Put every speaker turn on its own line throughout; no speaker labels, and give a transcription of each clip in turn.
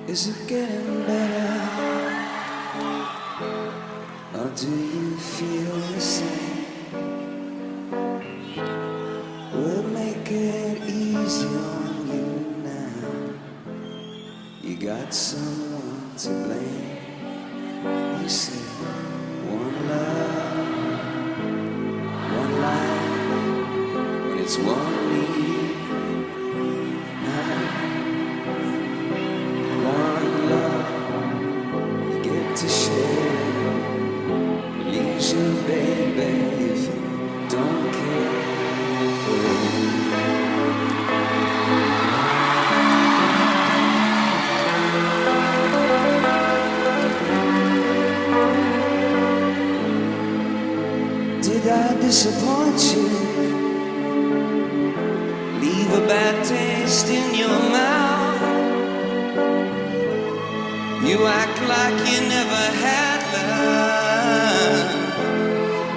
Is it getting better? Or do you feel the same? We'll make it easy on you now. You got someone to blame. You said one love, one life, and it's one need. One love you get to share. Leaves you, baby, if you don't care for it. Did I disappoint you? Leave a bad taste in your mouth? You act like you never had love.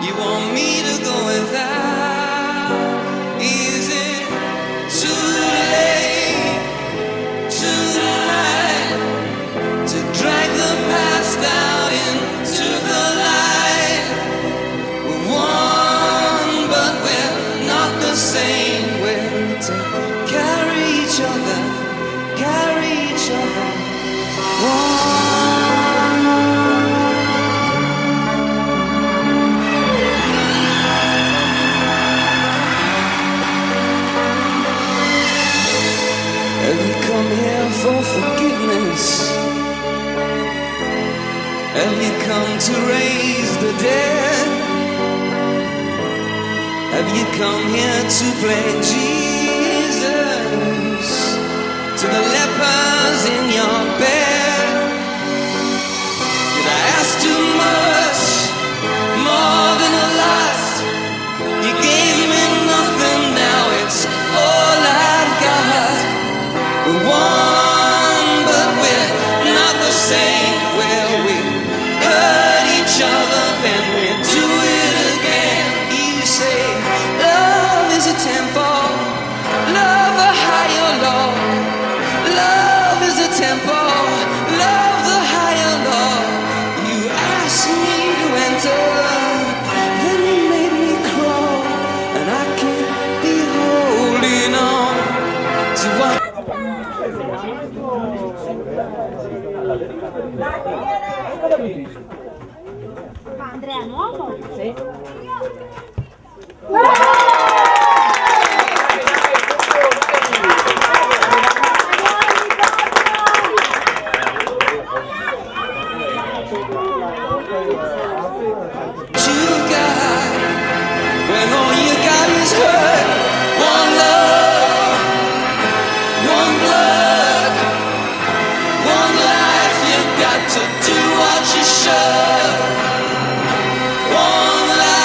You want me to go without? Is it too late tonight to drag the past out into the light? We're one, but we're not the same. We're to carry each other, carry each other. Have you come here for forgiveness? Have you come to raise the dead? Have you come here to play Jesus to the lepers in your bed? Did I ask too much, more than a lot? You gave me nothing, now it's all I've got. We're one, but we're not the same. Well, we hurt each other, then we do it again. You say love is a tempo, love a higher law. Love is a tempo, love the higher law. You asked me to enter, then you made me crawl, and I can't be holding on to what.
Andrea Nuovo? Sì.
When all you got is hurt, one love, one blood, one life. You've got to do what you should. One life.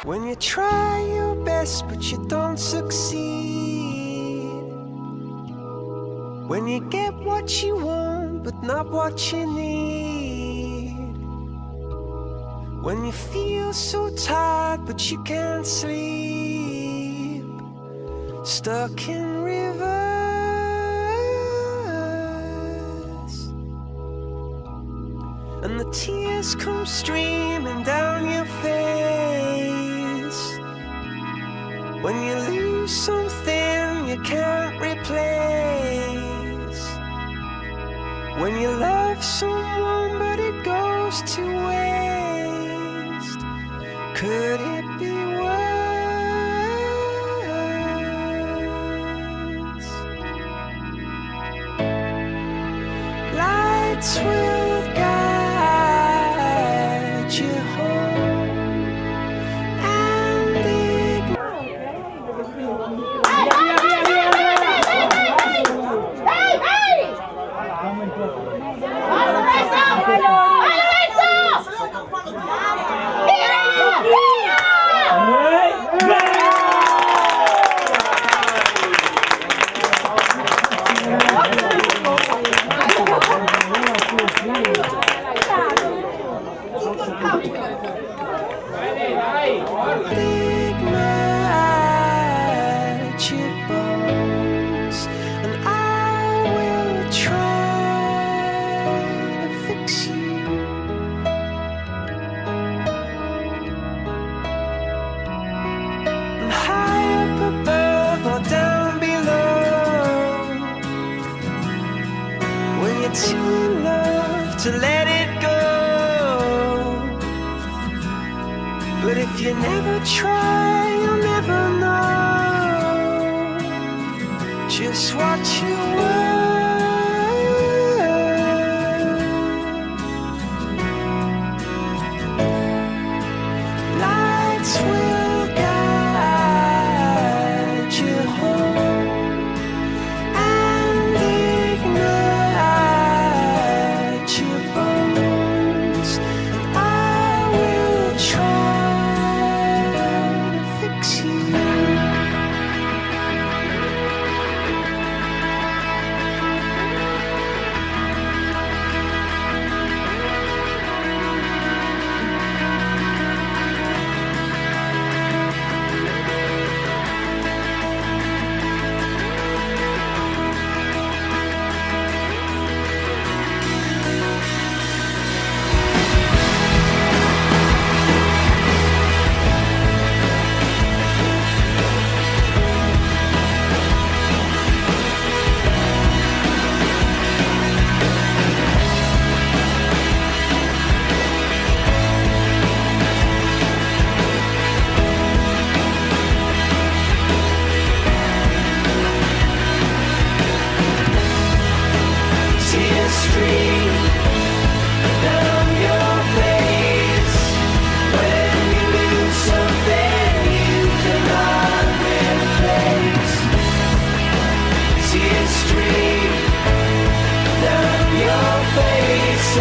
When you try your best but you don't succeed. When you get what you want but not what you need. When you feel so tired but you can't sleep. Stuck in reverse. And the tears come streaming down your face. When you lose something you can't replace. When you love someone but it goes to waste. Could it be worse? Lights will guide you home and ignite your bones, and I will try to fix you. And high up above or down below, when you're too in love to let it go. But if you never try, you'll never know just what you were. Lights will guide you home and ignite your bones, and I will try to fix you. Tears stream down your face when you lose something you cannot replace. Tears stream down your face.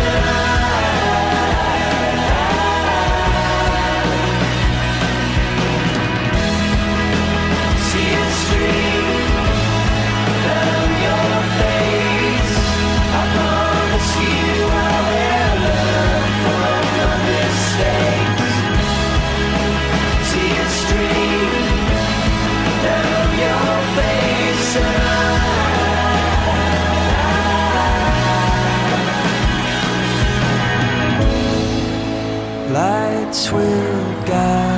Tears stream down your face. I promise you I will learn from your mistakes. Tears stream down your face. Lights will guide